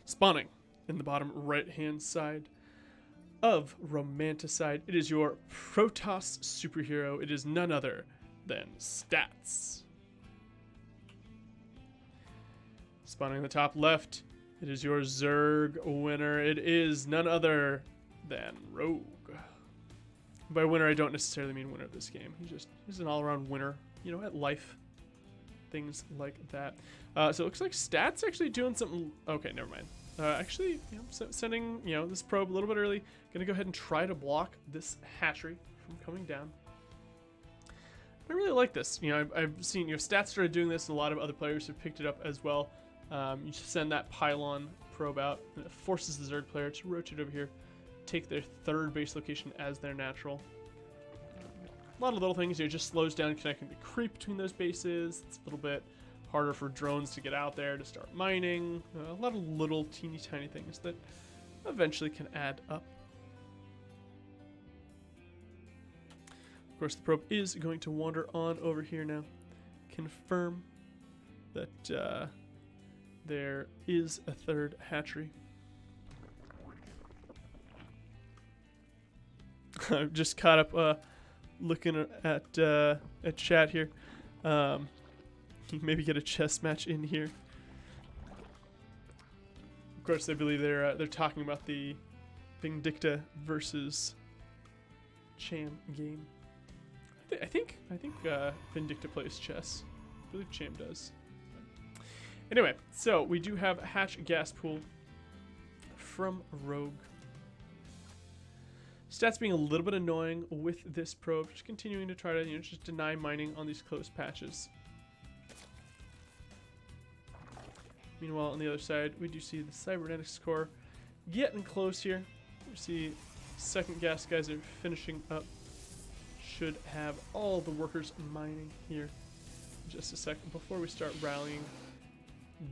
Spawning in the bottom right-hand side of Romanticide, it is your Protoss superhero. It is none other than Stats. Spawning in the top left, it is your Zerg winner. It is none other than Rogue. By winner, I don't necessarily mean winner of this game. He's an all-around winner, you know, at life. Things like that. So it looks like Stats actually doing something. Okay, never mind. Actually, you know, sending, you know, this probe a little bit early. Gonna go ahead and try to block this hatchery from coming down. I really like this. You know, I've seen, you know, Stats started doing this, and a lot of other players have picked it up as well. You just send that pylon probe out, and it forces the Zerg player to rotate over here, take their third base location as their natural. A lot of little things, you know, just slows down connecting the creep between those bases. It's a little bit harder for drones to get out there to start mining. A lot of little teeny tiny things that eventually can add up. Of course, the probe is going to wander on over here now. Confirm that there is a third hatchery. I've just caught up looking at chat here. Maybe get a chess match in here. Of course, I believe they're talking about the Vindicta versus Cham game. I think Vindicta plays chess. I believe Cham does. Anyway, so we do have a hatch gas pool from Rogue. Stats being a little bit annoying with this probe, just continuing to try to, you know, just deny mining on these close patches. Meanwhile, on the other side, we do see the cybernetics core getting close here. We see second gas guys are finishing up. Should have all the workers mining here in just a second before we start rallying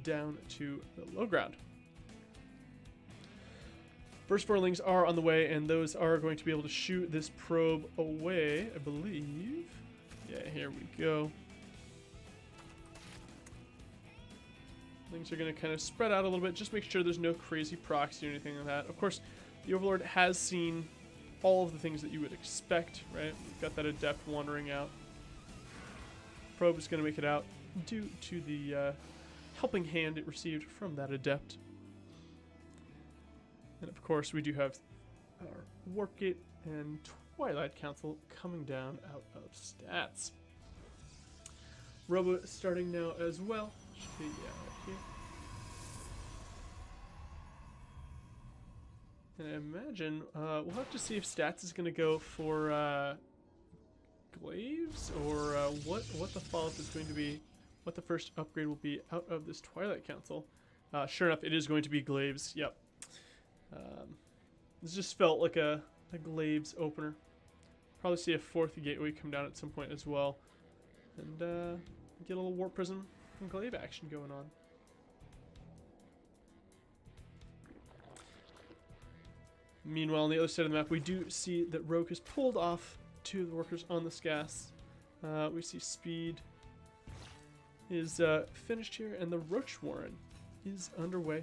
down to the low ground. First forlings are on the way, and those are going to be able to shoot this probe away, I believe. Yeah, here we go. Things are going to kind of spread out a little bit. Just make sure there's no crazy proxy or anything like that. Of course, the Overlord has seen all of the things that you would expect, right? We've got that Adept wandering out. Probe is going to make it out due to the helping hand it received from that Adept. And of course, we do have our Warp Gate and Twilight Council coming down out of Stats. Robo starting now as well. Should be here. And I imagine we'll have to see if Stats is going to go for Glaives or what the follow-up is going to be, what the first upgrade will be out of this Twilight Council. Sure enough, it is going to be Glaives. Yep. This just felt like a Glaives opener. Probably see a fourth gateway come down at some point as well, and get a little Warp Prism and Glaive action going on. Meanwhile, on the other side of the map, we do see that Rogue has pulled off two of the workers on this gas. We see Speed is finished here, and the Roach Warren is underway.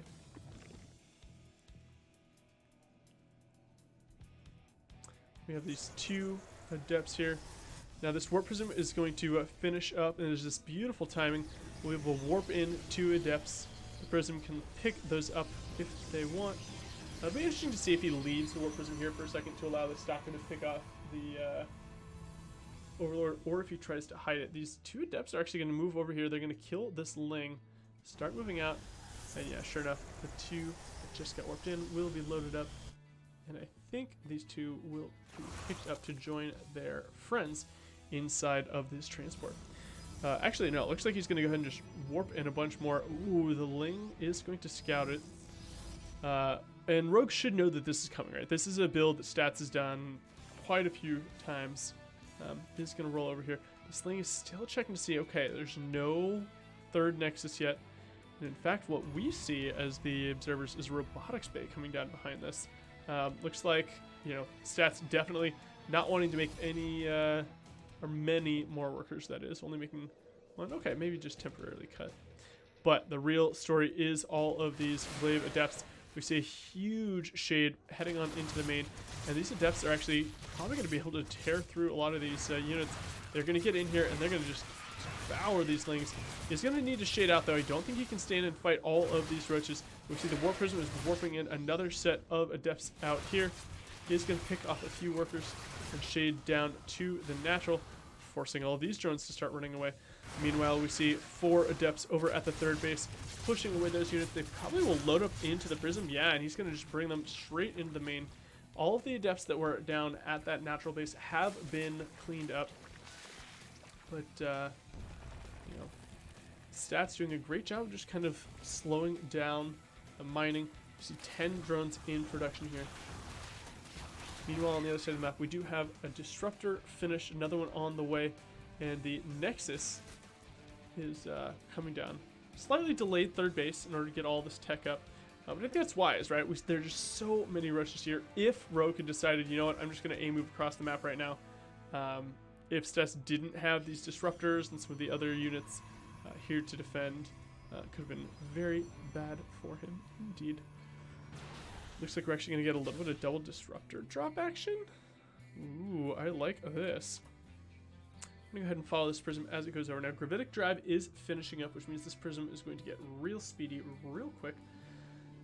We have these two Adepts here. Now this Warp Prism is going to finish up, and there's this beautiful timing. We will warp in two Adepts. The Prism can pick those up if they want. It'll be interesting to see if he leaves the Warp Prism here for a second to allow the Stalker to pick off the Overlord, or if he tries to hide it. These two Adepts are actually going to move over here. They're going to kill this Ling, start moving out, and yeah, sure enough, the two that just got warped in will be loaded up. And I think these two will be picked up to join their friends inside of this transport. Actually, no, it looks like he's going to go ahead and just warp in a bunch more. Ooh, the Ling is going to scout it. And Rogue should know that this is coming, right? This is a build that Stats has done quite a few times. He's going to roll over here. This Ling is still checking to see, okay, there's no third Nexus yet. And in fact, what we see as the observers is a robotics bay coming down behind this. Looks like, you know, Stats definitely not wanting to make any, or many more workers, that is. Only making one. Okay, maybe just temporarily cut. But the real story is all of these Glaive Adepts. We see a huge shade heading on into the main, and these Adepts are actually probably going to be able to tear through a lot of these units. They're going to get in here, and they're going to just devour these Lings. He's going to need to shade out, though. I don't think he can stand and fight all of these Roaches. We see the Warp Prism is warping in another set of Adepts out here. He's going to pick off a few workers and shade down to the natural, forcing all of these drones to start running away. Meanwhile, we see 4 Adepts over at the third base, pushing away those units. They probably will load up into the Prism. Yeah, and he's going to just bring them straight into the main. All of the Adepts that were down at that natural base have been cleaned up. But, you know, Stats doing a great job of just kind of slowing down the mining. You see 10 drones in production here. Meanwhile, on the other side of the map, we do have a Disruptor finished, another one on the way, and the Nexus is coming down. Slightly delayed third base in order to get all this tech up. But I think that's wise, right? There are just so many rushes here. If Rogue had decided, you know what, I'm just going to move across the map right now. If Stats didn't have these Disruptors and some of the other units here to defend, could have been very bad for him indeed. Looks like we're actually going to get a little bit of double Disruptor drop action. Ooh, I like this. I'm going to go ahead and follow this Prism as it goes over. Now, Gravitic Drive is finishing up, which means this Prism is going to get real speedy, real quick.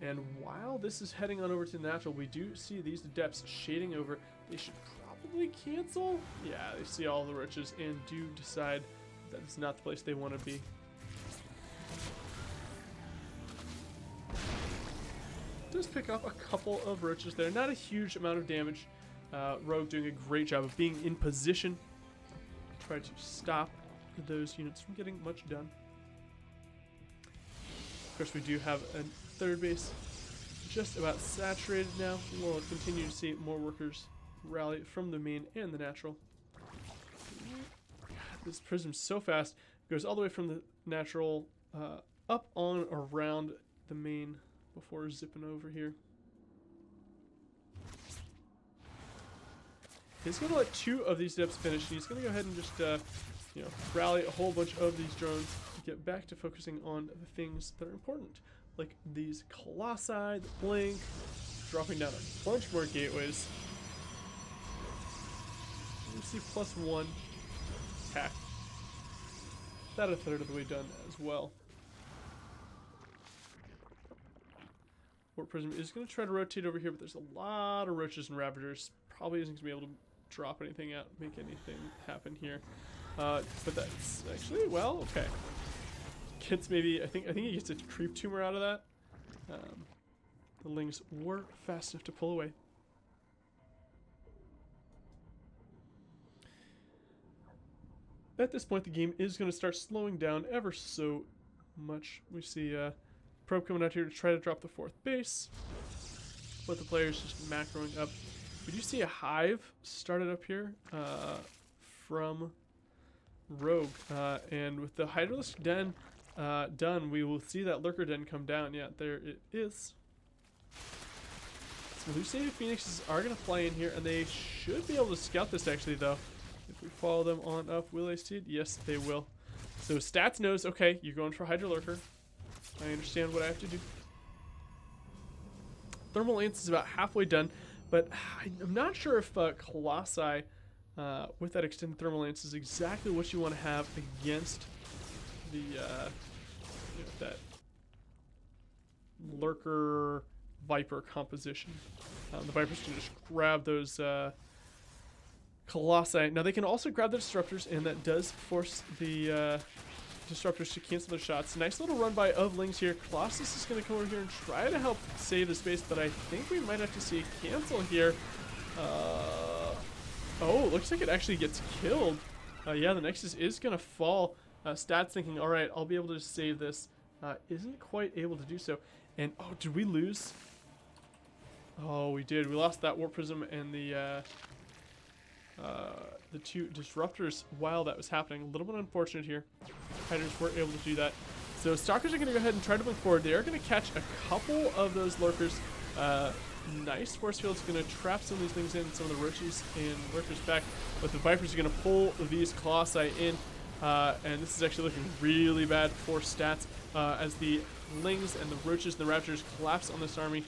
And while this is heading on over to the natural, we do see these Adepts shading over. They should probably cancel. Yeah, they see all the Roaches and do decide that it's not the place they want to be. Does pick up a couple of Roaches there. Not a huge amount of damage. Rogue doing a great job of being in position. Try to stop those units from getting much done. Of course, we do have a third base just about saturated now. We'll continue to see more workers rally from the main and the natural. God, this Prism's so fast. It goes all the way from the natural up on around the main before zipping over here. He's going to let 2 of these Adepts finish. He's going to go ahead and just, you know, rally a whole bunch of these drones to get back to focusing on the things that are important, like these Colossi, the Blink, dropping down a bunch more gateways. You see +1 attack. About a third of the way done as well. Warp Prism is going to try to rotate over here, but there's a lot of Roaches and Ravagers. Probably isn't going to be able to drop anything out, make anything happen here. But that's actually, well, okay. Gets maybe, I think he gets a Creep Tumor out of that. The Lings were fast enough to pull away. At this point, the game is going to start slowing down ever so much. We see Probe coming out here to try to drop the 4th base, but the players just macroing up. We do see a Hive started up here from Rogue, and with the Hydralisk Den done, we will see that Lurker Den come down. Yeah, there it is. So Hallucinated Phoenixes are going to fly in here, and they should be able to scout this actually, though. If we follow them on up, will they see it? Yes, they will. So Stats knows, okay, you're going for Hydra-lurker. I understand what I have to do. Thermal Lance is about halfway done, but I'm not sure if Colossi with that extended Thermal Lance is exactly what you want to have against the you know, that Lurker Viper composition. The Vipers can just grab those Colossi. Now they can also grab the Disruptors, and that does force the Disruptors to cancel their shots. Nice little run by of Lings here. Colossus is going to come over here and try to help save the space, but I think we might have to see a cancel here. Oh, looks like it actually gets killed. Yeah, the Nexus is going to fall. Stats thinking, all right, I'll be able to save this. Isn't quite able to do so. And, oh, did we lose? Oh, we did. We lost that Warp Prism and the 2 Disruptors while that was happening. A little bit unfortunate here. Hydras were able to do that. So Stalkers are going to go ahead and try to move forward. They are going to catch a couple of those Lurkers. Nice force field's going to trap some of these things in, some of the Roaches and Lurkers back. But the Vipers are going to pull these Colossi in. And this is actually looking really bad for stats as the Lings and the Roaches and the Raptors collapse on this army.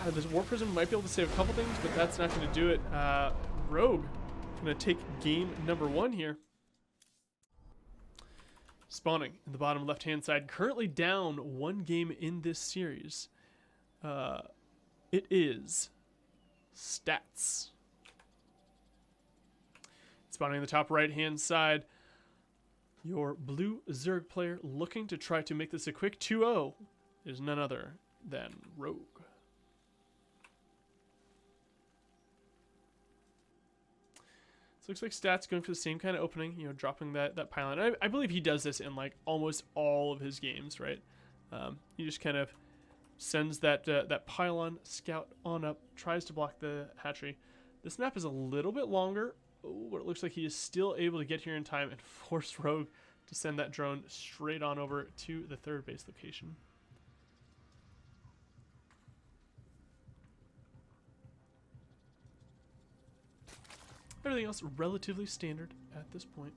This Warp Prism might be able to save a couple things, but that's not going to do it. Rogue going to take game number 1 here. Spawning in the bottom left-hand side, currently down 1 game in this series. It is Stats. Spawning in the top right-hand side, your blue Zerg player looking to try to make this a quick 2-0 is none other than Rogue. So looks like Stats going for the same kind of opening, you know, dropping that pylon. I believe he does this in like almost all of his games, right? He just kind of sends that pylon scout on up, tries to block the hatchery. This map is a little bit longer, but it looks like he is still able to get here in time and force Rogue to send that drone straight on over to the 3rd base location. Everything else relatively standard at this point.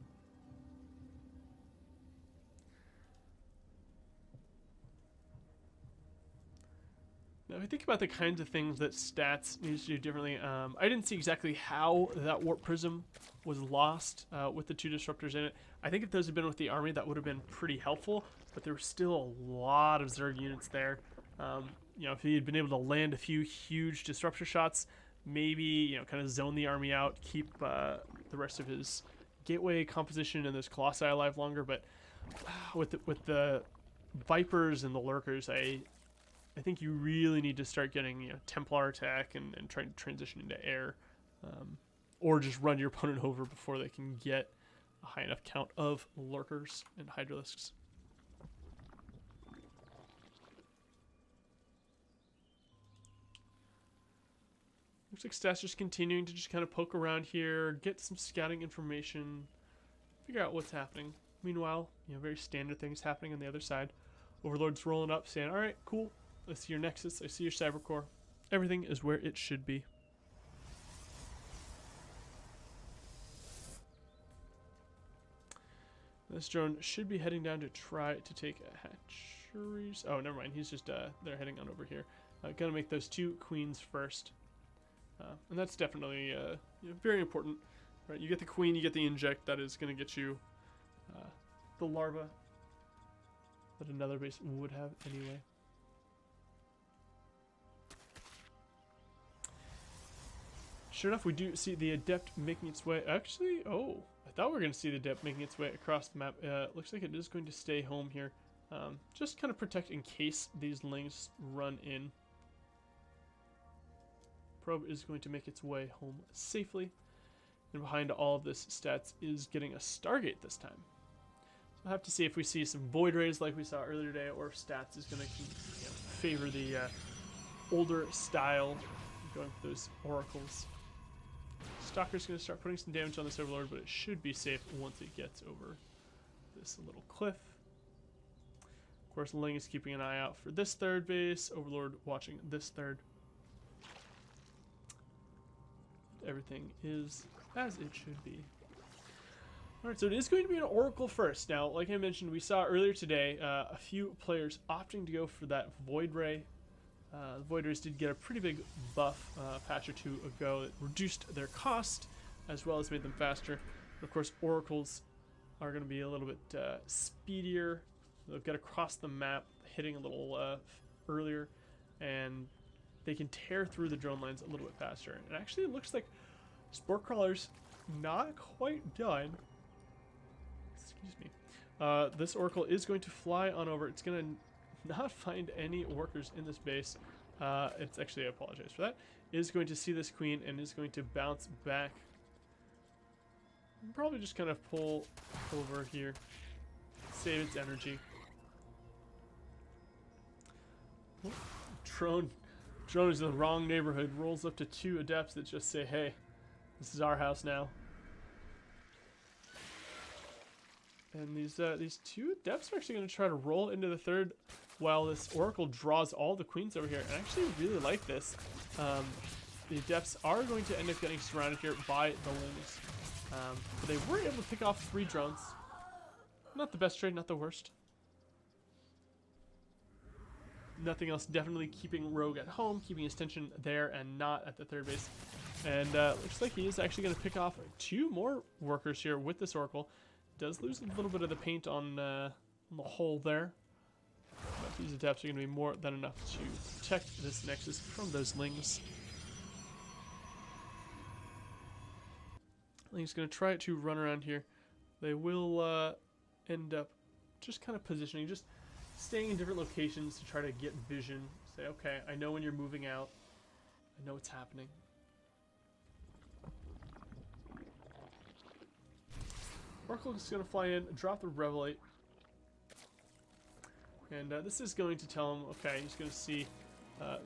Now, if I think about the kinds of things that Stats needs to do differently, I didn't see exactly how that Warp Prism was lost with the 2 Disruptors in it. I think if those had been with the army, that would have been pretty helpful, but there were still a lot of Zerg units there. You know, if he had been able to land a few huge Disruptor shots, maybe, you know, kind of zone the army out, keep the rest of his gateway composition and those Colossi alive longer, but with the Vipers and the Lurkers, I think you really need to start getting, you know, Templar attack and trying to transition into air, or just run your opponent over before they can get a high enough count of Lurkers and Hydralisks. Looks like Stats just continuing to just kind of poke around here, get some scouting information, figure out what's happening. Meanwhile, you know, very standard things happening on the other side. Overlord's rolling up, saying, "All right, cool. I see your Nexus. I see your Cyber Core. Everything is where it should be." This drone should be heading down to try to take hatcheries. Oh, never mind. He's just they're heading on over here. Gonna make those 2 queens first. And that's definitely you know, very important, right? You get the queen, you get the inject. That is going to get you the larva that another base would have anyway. Sure enough, we do see the Adept making its way. Actually, oh, I thought we were going to see the Adept making its way across the map. Looks like it is going to stay home here. Just kind of protect in case these Lings run in. Probe is going to make its way home safely, and behind all of this, Stats is getting a Stargate this time. So we'll have to see if we see some Void Rays like we saw earlier today, or if Stats is going to favor the older style, going for those Oracles. Stalker's going to start putting some damage on this Overlord, but it should be safe once it gets over this little cliff. Of course, Ling is keeping an eye out for this 3rd base, Overlord watching this 3rd. Everything is as it should be. Alright, so it is going to be an Oracle first. Now, like I mentioned, we saw earlier today a few players opting to go for that Void Ray. The Void Rays did get a pretty big buff a patch or 2 ago. It reduced their cost as well as made them faster. But of course, Oracles are going to be a little bit speedier. They've got to cross the map, hitting a little earlier, and they can tear through the drone lines a little bit faster. And actually, it looks like Spore Crawler's not quite done. Excuse me. This Oracle is going to fly on over. It's going to not find any workers in this base. It's actually, I apologize for that. Is going to see this queen and is going to bounce back. Probably just kind of pull over here. Save its energy. Oh, Drone is in the wrong neighborhood. Rolls up to 2 Adepts that just say, "Hey, this is our house now." And these 2 Adepts are actually going to try to roll into the 3rd while this Oracle draws all the queens over here. And I actually really like this. The Adepts are going to end up getting surrounded here by the Lings. But they were able to pick off 3 drones. Not the best trade, not the worst. Nothing else, definitely keeping Rogue at home, keeping his tension there and not at the third base. And looks like he is actually going to pick off 2 more workers here with this Oracle. Does lose a little bit of the paint on the hole there. But these adepts are going to be more than enough to protect this Nexus from those Lings. Ling's going to try to run around here. They will end up just kind of positioning, just staying in different locations to try to get vision. Say, okay, I know when you're moving out. I know what's happening. Oracle is going to fly in, drop the Revelate. And this is going to tell him, okay, he's going to see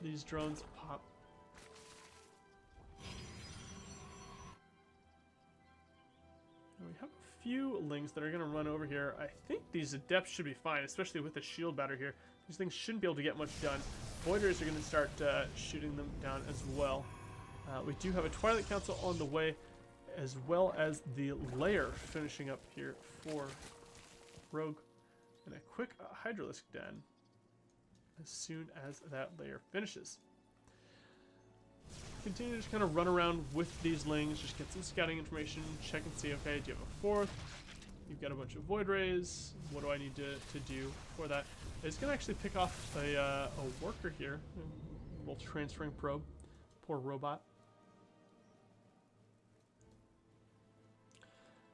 these drones pop. And we have a few Lings that are going to run over here. I think these Adepts should be fine, especially with the shield batter here. These things shouldn't be able to get much done. Voiders are going to start shooting them down as well. We do have a Twilight Council on the way, as well as the lair finishing up here for Rogue. And a quick hydralisk den as soon as that layer finishes. Continue to just kind of run around with these Lings, just get some scouting information, check and see, okay, do you have a fourth? You've got a bunch of Void Rays. What do I need to do for that? It's going to actually pick off a worker here. A little transferring probe. Poor robot.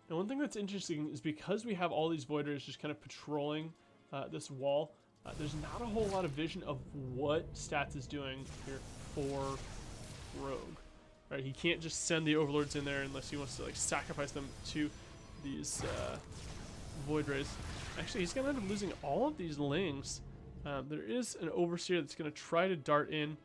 Now, one thing that's interesting is because we have all these Voiders just kind of patrolling this wall, there's not a whole lot of vision of what Stats is doing here for Rogue. Right? He can't just send the Overlords in there unless he wants to like sacrifice them to these Void Rays. Actually, he's going to end up losing all of these Lings. There is an Overseer that's going to try to dart in,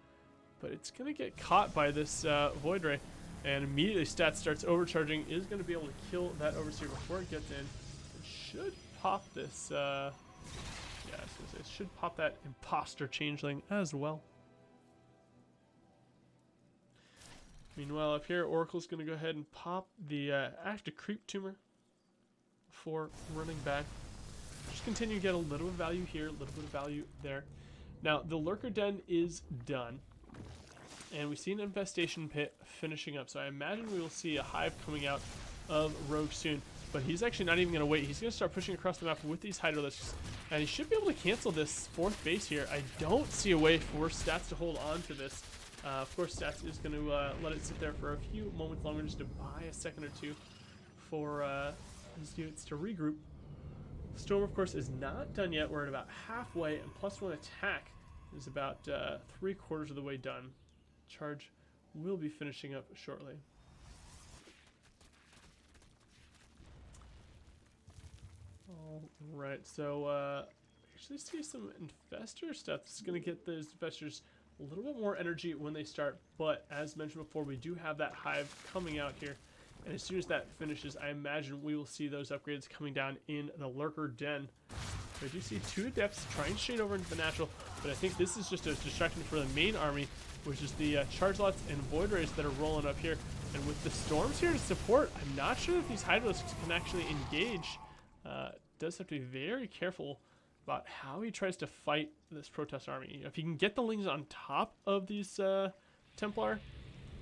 but it's going to get caught by this Void Ray. And immediately Stats starts overcharging, is going to be able to kill that Overseer before it gets in. It should pop this, yeah, I was going to say, it should pop that Imposter Changeling as well. Meanwhile, up here, Oracle's going to go ahead and pop the Active Creep Tumor before running back. Just continue to get a little bit of value here, a little bit of value there. Now, the Lurker Den is done. And we see an infestation pit finishing up. So I imagine we will see a hive coming out of Rogue soon. But he's actually not even going to wait. He's going to start pushing across the map with these hydralisks. And he should be able to cancel this 4th base here. I don't see a way for Stats to hold on to this. Of course, Stats is going to let it sit there for a few moments longer just to buy a second or two for his units to regroup. Storm, of course, is not done yet. We're at about halfway, and +1 attack is about 3/4 of the way done. Charge will be finishing up shortly. Alright, so actually see some infestor stuff. This is going to get those infestors a little bit more energy when they start, but as mentioned before, we do have that hive coming out here, and as soon as that finishes, I imagine we will see those upgrades coming down in the Lurker Den. I do see 2 Adepts trying to shade over into the natural, but I think this is just a distraction for the main army, which is the Charge Lots and Void Rays that are rolling up here. And with the Storms here to support, I'm not sure if these Hydralisks can actually engage. Does have to be very careful about how he tries to fight this Protoss army. If he can get the Lings on top of these Templar,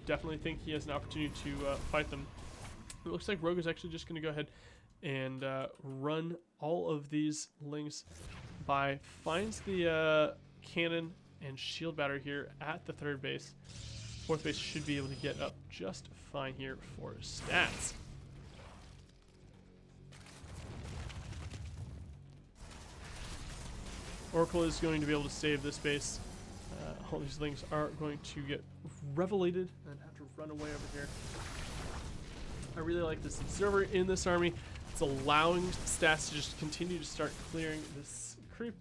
definitely think he has an opportunity to fight them. It looks like Rogue is actually just going to go ahead and run all of these Lings by, finds the cannon and shield batter here at the 3rd base. 4th base should be able to get up just fine here for Stats. Oracle is going to be able to save this base. All these Lings are going to get revelated and have to run away over here. I really like this Observer in this army. It's allowing Stats to just continue to start clearing this creep.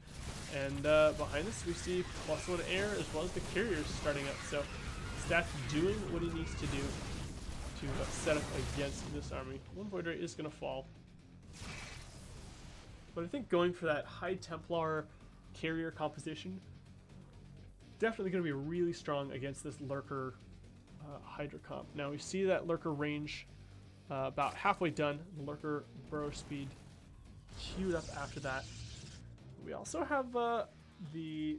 And behind us, we see +1 air as well as the carriers starting up. So Stats doing what he needs to do to set up against this army. 1 Void Ray is going to fall. But I think going for that high Templar carrier composition, definitely going to be really strong against this Lurker Hydra comp. Now we see that Lurker range about halfway done. The Lurker burrow speed queued up after that. We also have the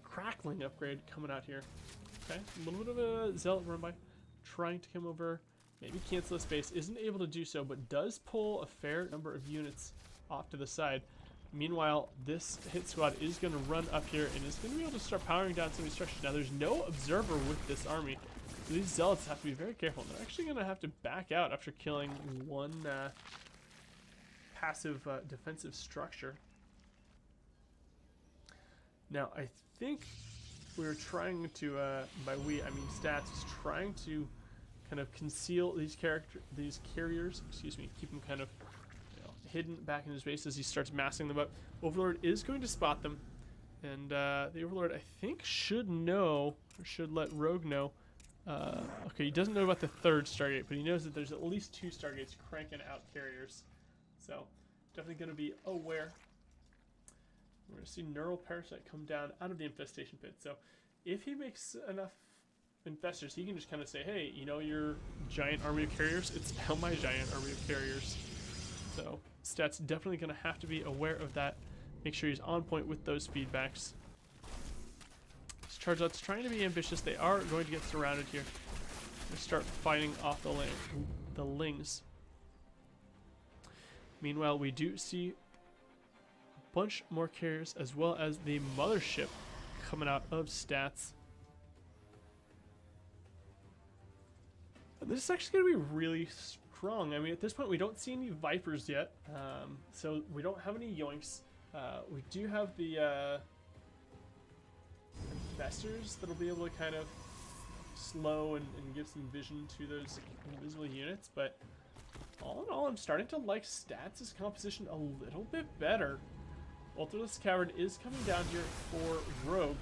crackling upgrade coming out here. Okay, a little bit of a zealot run by, trying to come over, maybe cancel a space, isn't able to do so, but does pull a fair number of units off to the side. Meanwhile, this hit squad is going to run up here and is going to be able to start powering down some of these structures. Now, there's no observer with this army, so these zealots have to be very careful. They're actually going to have to back out after killing one passive defensive structure. Now, I think we were trying to, by we, I mean Stats, is trying to kind of conceal these carriers, excuse me, keep them kind of hidden back in his base as he starts massing them up. Overlord is going to spot them, and the Overlord, I think, should know, or should let Rogue know. Okay, he doesn't know about the third Stargate, but he knows that there's at least 2 Stargates cranking out carriers. So, definitely going to be aware. We're going to see Neural Parasite come down out of the infestation pit. So, if he makes enough infestors, he can just kind of say, hey, you know your giant army of carriers? It's now my giant army of carriers. So, Stats definitely going to have to be aware of that. Make sure he's on point with those feedbacks. These Chargelots trying to be ambitious. They are going to get surrounded here. They start fighting off the Lings. Meanwhile, we do see a bunch more carriers as well as the mothership coming out of Stats. And this is actually going to be really strong. I mean, at this point, we don't see any Vipers yet, so we don't have any Yoinks. We do have the Infestors that'll be able to kind of slow and give some vision to those invisible units, but all in all, I'm starting to like Stats' composition a little bit better. Ultralisk Coward is coming down here for Rogue,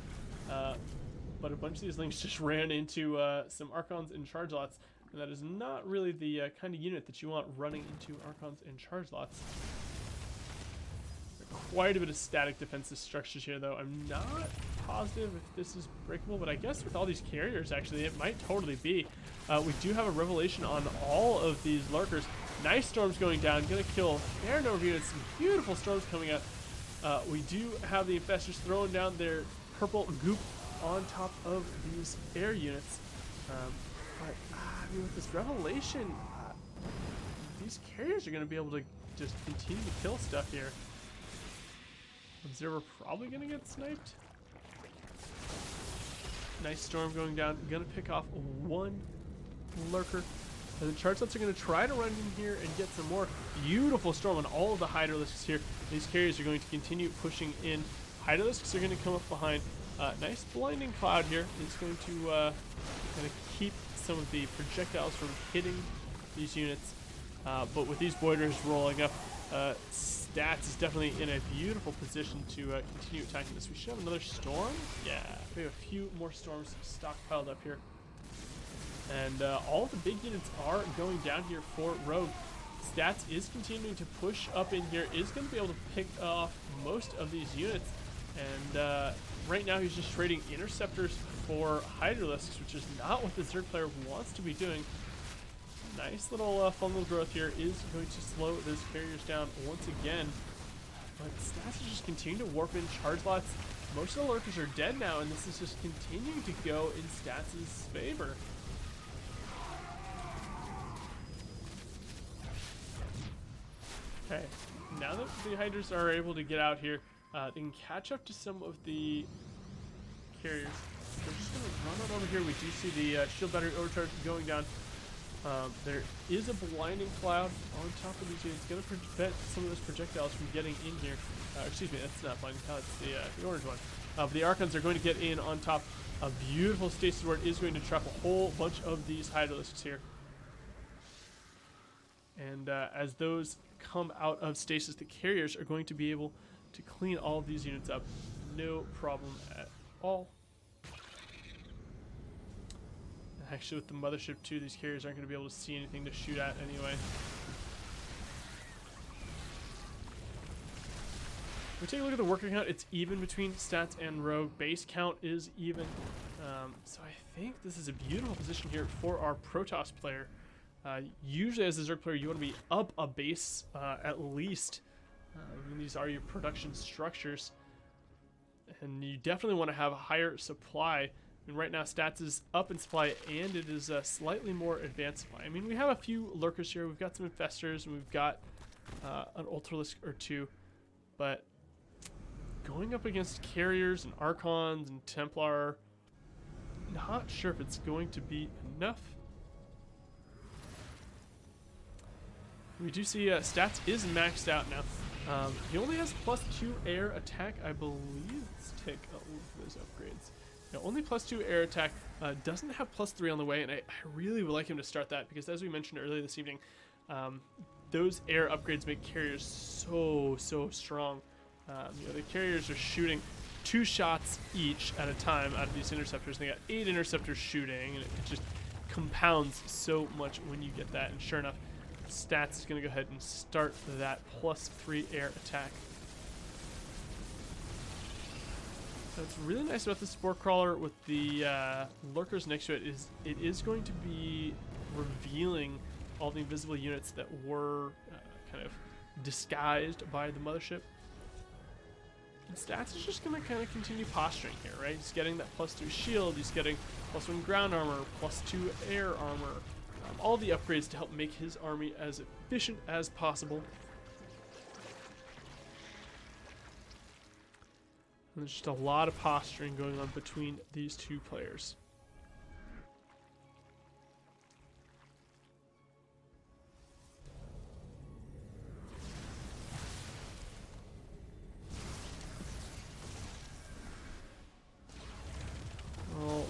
but a bunch of these Lings just ran into some Archons and Chargelots, and that is not really the kind of unit that you want running into Archons and Chargelots. Quite a bit of static defensive structures here, though. I'm not positive if this is breakable, but I guess with all these carriers, actually, it might totally be. We do have a revelation on all of these lurkers. Nice storms going down, gonna kill a fair number of units. Some beautiful storms coming up. We do have the infestors throwing down their purple goop on top of these air units. But I mean, with this revelation, these carriers are gonna be able to just continue to kill stuff here. Observer probably gonna get sniped. Nice storm going down. Gonna pick off one lurker. And the Chargelots are going to try to run in here and get some more. Beautiful storm on all of the Hydralisks here. These carriers are going to continue pushing in. Hydralisks are going to come up behind. Nice blinding cloud here. It's going to kind of keep some of the projectiles from hitting these units. But with these Voiders rolling up, Stats is definitely in a beautiful position to continue attacking this. We should have another storm. Yeah, we have a few more storms stockpiled up here. And all of the big units are going down here for Rogue. Stats is continuing to push up in here, is going to be able to pick off most of these units. And right now he's just trading Interceptors for Hydralisks, which is not what the Zerg player wants to be doing. Nice little fungal growth here is going to slow those carriers down once again. But Stats is just continuing to warp in Chargelots. Most of the lurkers are dead now, and this is just continuing to go in Stats' favor. Okay, now that the Hydras are able to get out here, they can catch up to some of the carriers. They're just going to run on over here. We do see the shield battery overcharge going down. There is a blinding cloud on top of these units. It's going to prevent some of those projectiles from getting in here. Excuse me, that's not blinding cloud, it's the orange one. But the Archons are going to get in on top. A beautiful stasis ward is going to trap a whole bunch of these Hydralisks here. And as those come out of stasis, the carriers are going to be able to clean all of these units up. No problem at all. Actually, with the mothership too, these carriers aren't going to be able to see anything to shoot at anyway. We take a look at the worker count. It's even between Stats and Rogue. Base count is even. So I think this is a beautiful position here for our Protoss player. Usually as a Zerg player, you want to be up a base at least. I mean, these are your production structures. And you definitely want to have a higher supply. And right now, stats is up in supply, and it is a slightly more advanced supply. I mean, we have a few lurkers here. We've got some infestors, and we've got an ultralisk or two. But going up against carriers and archons and Templar, not sure if it's going to be enough. We do see stats is maxed out now. He only has +2 air attack, I believe. Let's take a look at those upgrades. Now, only +2 air attack, doesn't have +3 on the way, and I really would like him to start that because, as we mentioned earlier this evening, those air upgrades make carriers so strong. You know, the carriers are shooting 2 shots each at a time out of these interceptors. And they got 8 interceptors shooting, and it just compounds so much when you get that. And sure enough, stats is going to go ahead and start that +3 air attack. What's really nice about the Spore Crawler with the lurkers next to it is it is going to be revealing all the invisible units that were kind of disguised by the mothership. And stats is just going to kind of continue posturing here, right? He's getting that +2 shield, he's getting +1 ground armor, +2 air armor. All the upgrades to help make his army as efficient as possible. And there's just a lot of posturing going on between these two players.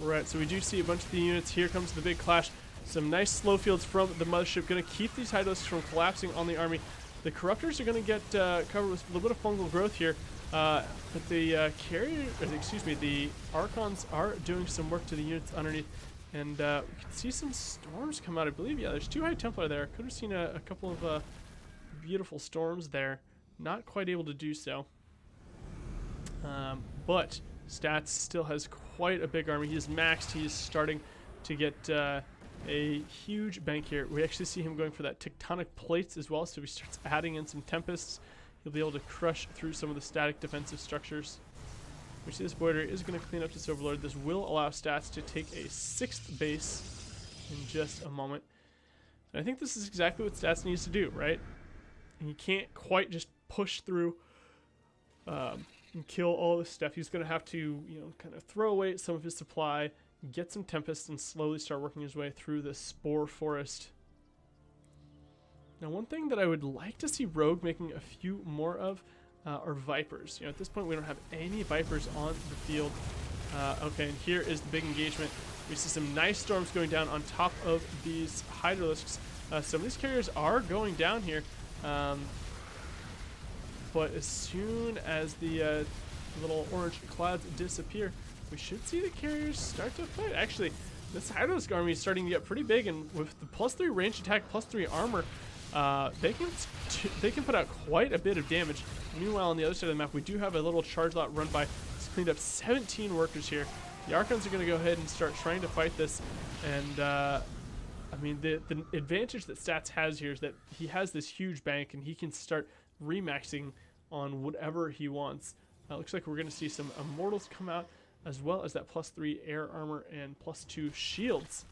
Alright, so we do see a bunch of the units. Here comes the big clash. Some nice slow fields from the mothership, going to keep these hydralisks from collapsing on the army. The corruptors are going to get covered with a little bit of fungal growth here, but the the archons are doing some work to the units underneath, and we can see some storms come out. I believe, yeah, there's 2 High Templar there. Could have seen a couple of beautiful storms there. Not quite able to do so, but stats still has quite a big army. He is maxed. He is starting to get a huge bank here. We actually see him going for that tectonic plates as well, so he starts adding in some Tempests. He'll be able to crush through some of the static defensive structures. We see this Voider is going to clean up this Overlord. This will allow stats to take a 6th base in just a moment. And I think this is exactly what stats needs to do, right? And he can't quite just push through and kill all this stuff. He's going to have to, you know, kind of throw away some of his supply, get some Tempest, and slowly start working his way through the Spore Forest. Now, one thing that I would like to see Rogue making a few more of are Vipers. You know, at this point, we don't have any Vipers on the field. Okay, and here is the big engagement. We see some nice storms going down on top of these Hydralisks. Some of these carriers are going down here, but as soon as the little orange clouds disappear, we should see the carriers start to fight. Actually, this Hydralisk army is starting to get pretty big, and with the +3 range attack, +3 armor, they can put out quite a bit of damage. Meanwhile, on the other side of the map, we do have a little charge lot run by. It's cleaned up 17 workers here. The Archons are going to go ahead and start trying to fight this, and I mean, the advantage that Stats has here is that he has this huge bank, and he can start remaxing on whatever he wants. Looks like we're going to see some Immortals come out, as well as that +3 air armor and +2 shields.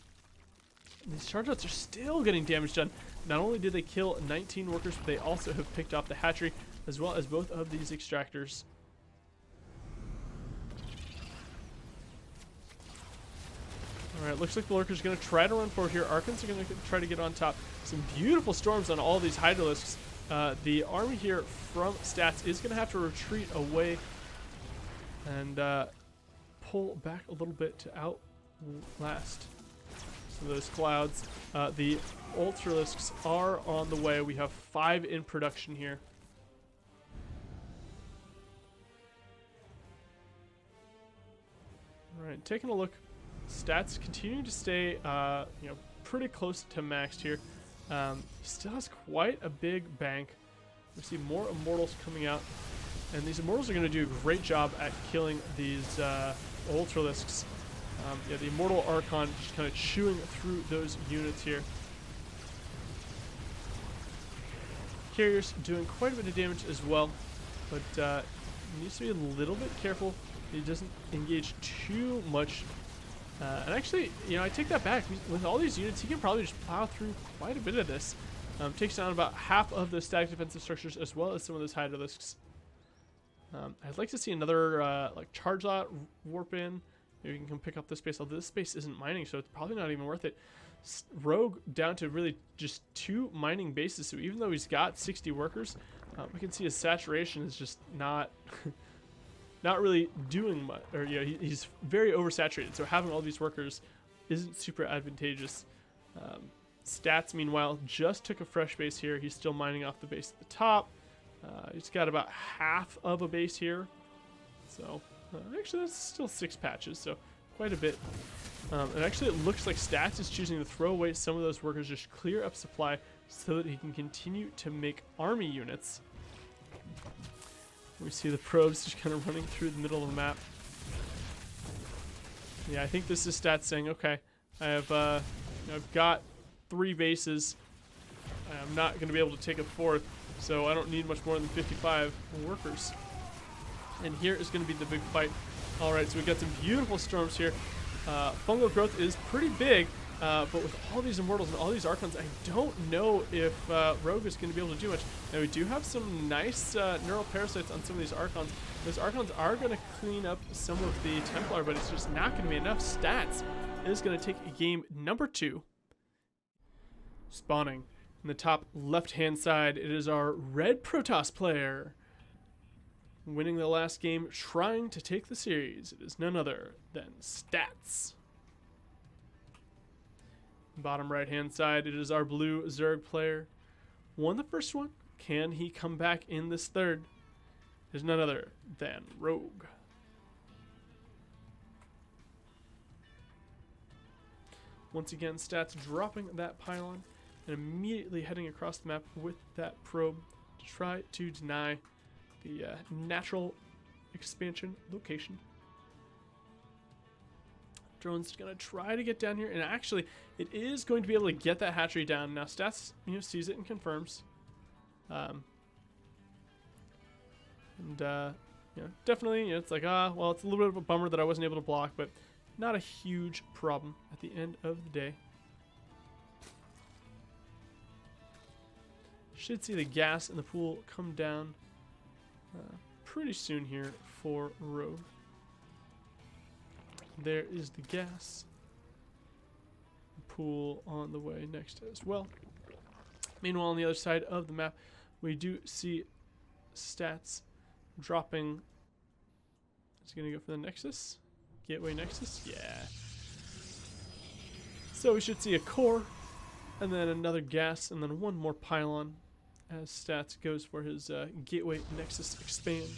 And these charge outs are still getting damage done. Not only did they kill 19 workers, but they also have picked off the hatchery, as well as both of these extractors. Alright, looks like the Lurker's going to try to run forward here. Archons are going to try to get on top. Some beautiful storms on all these Hydralisks. The army here from Stats is going to have to retreat away and pull back a little bit to outlast some of those clouds. The Ultralisks are on the way. We have 5 in production here. Alright, taking a look. Stats continuing to stay pretty close to maxed here. He still has quite a big bank. We see more Immortals coming out, and these Immortals are going to do a great job at killing these Ultralisks. Yeah, the Immortal Archon just kind of chewing through those units here. carriers doing quite a bit of damage as well, but needs to be a little bit careful he doesn't engage too much. And actually, you know, I take that back. With all these units, he can probably just plow through quite a bit of this. Takes down about half of the static defensive structures as well as some of those hydralisks. I'd like to see another like charge lot warp in. Maybe we can come pick up this space. Although this space isn't mining, so it's probably not even worth it. Rogue down to really just 2 mining bases. So even though he's got 60 workers, we can see his saturation is just not not really doing much. Or you know, he's very oversaturated. So having all these workers isn't super advantageous. Stats, meanwhile, just took a fresh base here. He's still mining off the base at the top. He's got about half of a base here. So actually, that's still 6 patches, so quite a bit. And actually, it looks like Stats is choosing to throw away some of those workers, just clear up supply so that he can continue to make army units. We see the probes just kind of running through the middle of the map. Yeah, I think this is Stats saying, okay, I've got 3 bases. I'm not going to be able to take a 4th, so I don't need much more than 55 workers. And here is going to be the big fight. All right, so we've got some beautiful storms here. Fungal growth is pretty big, but with all these Immortals and all these Archons, I don't know if Rogue is going to be able to do much. Now, we do have some nice neural parasites on some of these Archons. Those Archons are going to clean up some of the Templar, but it's just not going to be enough stats. It is going to take game number 2. Spawning in the top left-hand side, it is our red Protoss player. Winning the last game, trying to take the series. It is none other than Stats. Bottom right-hand side, it is our blue Zerg player. Won the first one. Can he come back in this third? It is none other than Rogue. Once again, Stats dropping that pylon and immediately heading across the map with that probe to try to deny the natural expansion location. Drone's gonna try to get down here, and actually, it is going to be able to get that hatchery down. Now, Stats, you know, sees it and confirms. You know, definitely, you know, it's like, well, it's a little bit of a bummer that I wasn't able to block, but not a huge problem at the end of the day. Should see the gas in the pool come down pretty soon here for Rogue. There is the gas. Pool on the way next as well. Meanwhile, on the other side of the map, we do see Stats dropping. It's going to go for the Nexus. Gateway Nexus. Yeah. So we should see a core, and then another gas, and then one more pylon as Stats goes for his Gateway Nexus expand.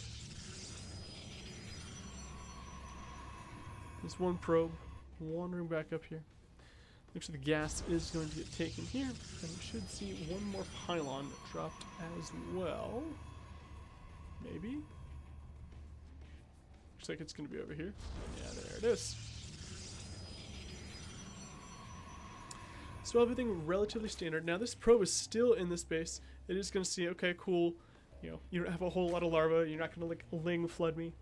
There's one probe wandering back up here. Looks like the gas is going to get taken here, and we should see one more pylon dropped as well. Maybe? Looks like it's going to be over here. Yeah, there it is. So everything relatively standard. Now this probe is still in this base. It is going to see, okay, cool. You know, you don't have a whole lot of larvae. You're not going to like Ling flood me.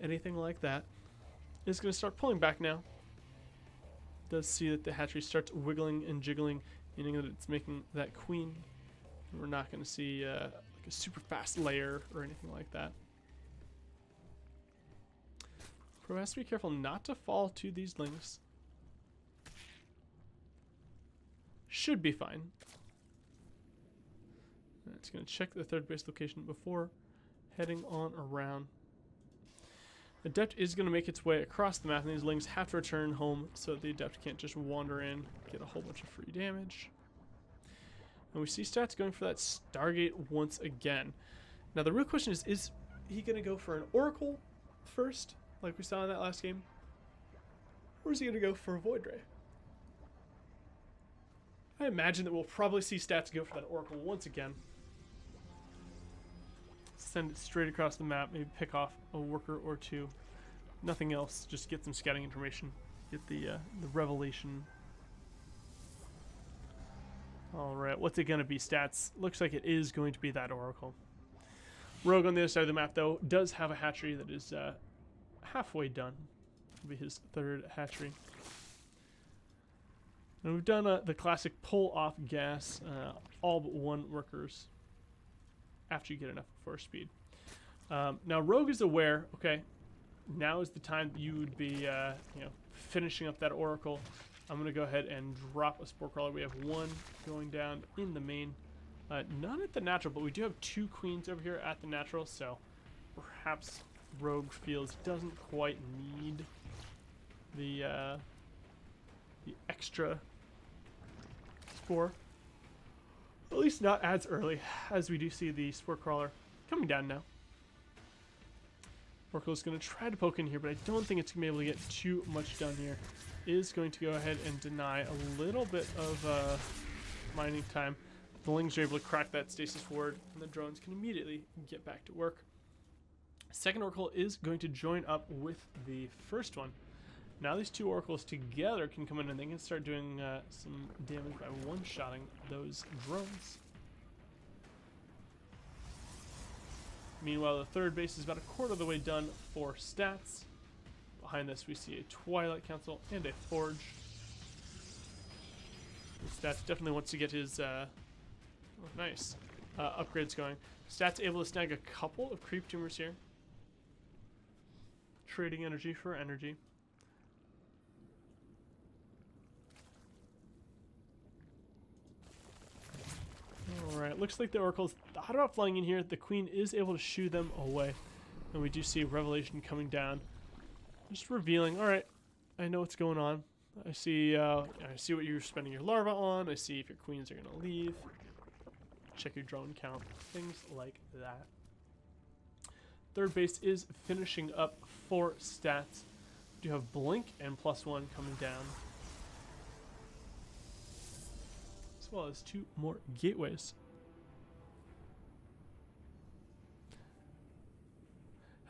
Anything like that. It's going to start pulling back now. Does see that the hatchery starts wiggling and jiggling, meaning that it's making that queen. We're not going to see like a super fast layer or anything like that. Pro has to be careful not to fall to these lings. Should be fine. It's going to check the third base location before heading on around. The Adept is going to make its way across the map, and these lings have to return home so the Adept can't just wander in, get a whole bunch of free damage. And we see Stats going for that Stargate once again. Now the real question is he going to go for an Oracle first, like we saw in that last game? Or is he going to go for a Void Ray? I imagine that we'll probably see Stats go for that Oracle once again. Send it straight across the map, maybe pick off a worker or two. Nothing else, just get some scouting information, get the revelation. All right, what's it going to be, stats? Looks like it is going to be that Oracle. Rogue on the other side of the map, though, does have a hatchery that is halfway done. It'll be his third hatchery. Now we've done the classic pull off gas, all but one workers after you get enough force speed. Now Rogue is aware, okay, now is the time that you would be finishing up that Oracle. I'm going to go ahead and drop a Spore Crawler. We have one going down in the main. None at the natural, but we do have two queens over here at the natural, so perhaps Rogue feels doesn't quite need the extra Spore. At least not as early, as we do see the Spore Crawler coming down now. Oracle is going to try to poke in here, but I don't think it's going to be able to get too much done here. Is going to go ahead and deny a little bit of mining time. The Lings are able to crack that stasis forward, and the drones can immediately get back to work. Second Oracle is going to join up with the first one. Now these two Oracles together can come in and they can start doing some damage by one-shotting those drones. Meanwhile, the third base is about a quarter of the way done for stats. Behind this, we see a Twilight Council and a Forge. Stats definitely wants to get his upgrades going. Stats able to snag a couple of creep tumors here. Trading energy for energy. Alright, looks like the Oracle's thought about flying in here. The Queen is able to shoo them away. And we do see Revelation coming down. Just revealing, alright, I know what's going on. I see what you're spending your larva on. I see if your queens are going to leave. Check your drone count. Things like that. Third base is finishing up for stats. We do have Blink and +1 coming down. As well as two more gateways.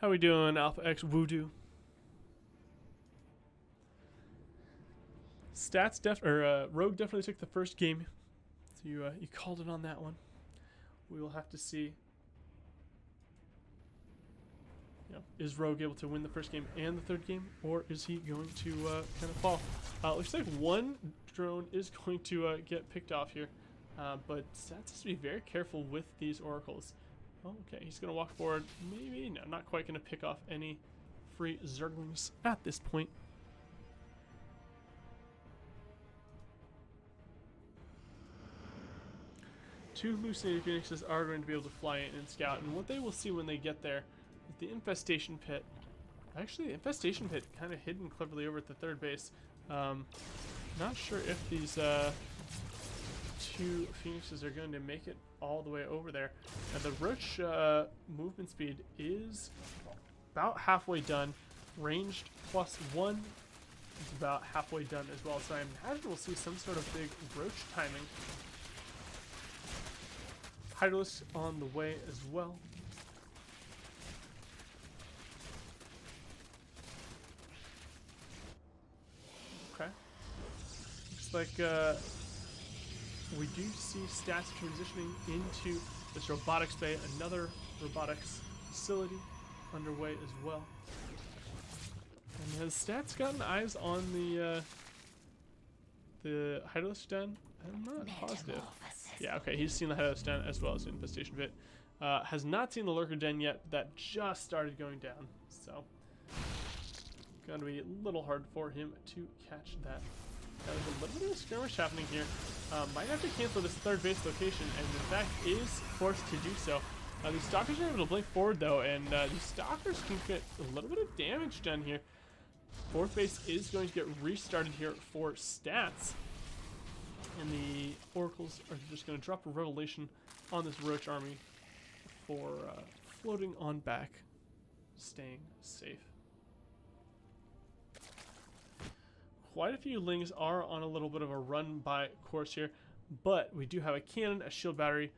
How we doing, Alpha X Voodoo? Rogue definitely took the first game, so you called it on that one. We will have to see. Is Rogue able to win the first game and the third game, or is he going to kind of fall? Looks like one drone is going to get picked off here, but Stats has to be very careful with these Oracles. Oh, okay, he's going to walk forward. Maybe no, not quite going to pick off any free Zerglings at this point. Two hallucinated phoenixes are going to be able to fly in and scout, and what they will see when they get there is the infestation pit. Actually, the infestation pit kind of hidden cleverly over at the third base. Not sure if these two phoenixes are going to make it all the way over there. And the Roach movement speed is about halfway done. Ranged +1 is about halfway done as well. So I imagine we'll see some sort of big Roach timing. Hydralisk on the way as well. Okay. Looks like we do see Stats transitioning into this robotics bay, another robotics facility underway as well. And has Stats gotten eyes on the Hydralisk den? I'm not positive. Yeah, okay, he's seen the Hydralisk den as well as the infestation pit. Has not seen the Lurker den yet. That just started going down, so gonna be a little hard for him to catch that. There's a little bit of a skirmish happening here. Might have to cancel this third base location, and in fact is forced to do so. These Stalkers are able to blink forward though, and these Stalkers can get a little bit of damage done here. Fourth base is going to get restarted here for Stats. And the Oracles are just going to drop a Revelation on this Roach army for floating on back, staying safe. Quite a few Lings are on a little bit of a run-by course here, but we do have a cannon, a shield battery,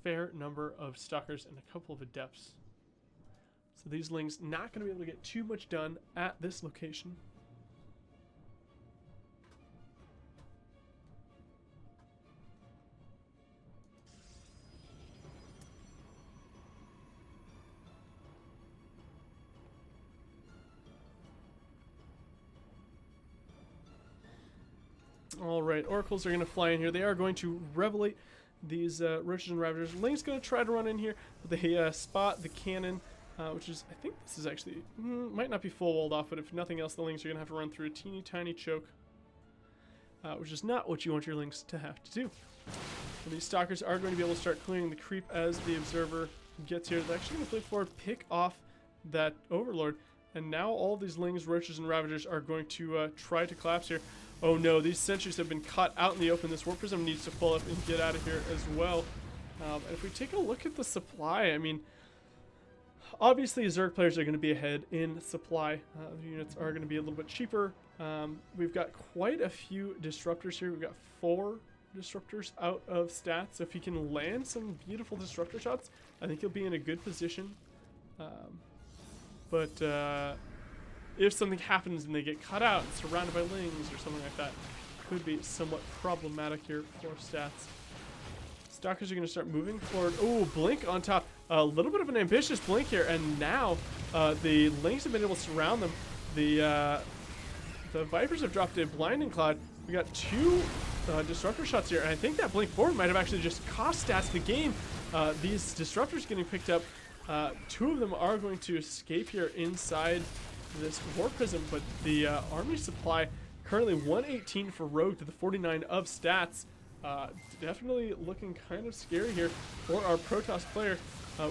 fair number of Stalkers, and a couple of Adepts. So these Lings not going to be able to get too much done at this location. Alright, Oracles are going to fly in here. They are going to revelate these Roaches and Ravagers. Link's going to try to run in here, but they spot the cannon, which is, I think this is actually, might not be full walled off, but if nothing else, the Lings are going to have to run through a teeny tiny choke, which is not what you want your Lings to have to do. And these Stalkers are going to be able to start clearing the creep as the Observer gets here. They're actually going to play forward, pick off that Overlord, and now all these Lings, Roaches, and Ravagers are going to try to collapse here. Oh no, these sentries have been caught out in the open. This Warp Prism needs to pull up and get out of here as well. And if we take a look at the supply, I mean, obviously Zerg players are going to be ahead in supply. The units are going to be a little bit cheaper. We've got quite a few Disruptors here. We've got 4 Disruptors out of stats. So if he can land some beautiful Disruptor shots, I think he'll be in a good position. If something happens and they get cut out and surrounded by Lings or something like that, could be somewhat problematic here for stats. Stalkers are going to start moving forward. Oh, Blink on top. A little bit of an ambitious Blink here, and now the Lings have been able to surround them. The Vipers have dropped a Blinding Cloud. We got 2 Disruptor shots here, and I think that Blink forward might have actually just cost stats the game. These Disruptors getting picked up. 2 of them are going to escape here inside this Warp Prism, but the army supply currently 118 for Rogue to the 49 of stats. Definitely looking kind of scary here for our Protoss player.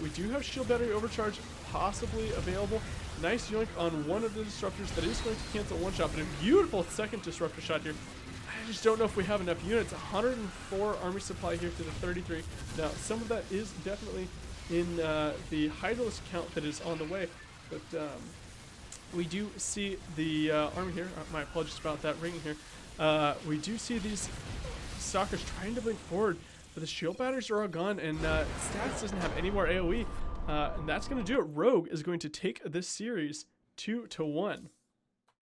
We do have Shield Battery Overcharge possibly available. Nice yoink on one of the Disruptors that is going to cancel one shot, but a beautiful second Disruptor shot here. I just don't know if we have enough units. 104 army supply here to the 33. Now, some of that is definitely in the hydralisk count that is on the way, but we do see the army here. My apologies about that ringing here. We do see these Stalkers trying to blink forward, but the shield batteries are all gone, and Stats doesn't have any more AoE, and that's going to do it. Rogue is going to take this series 2-1.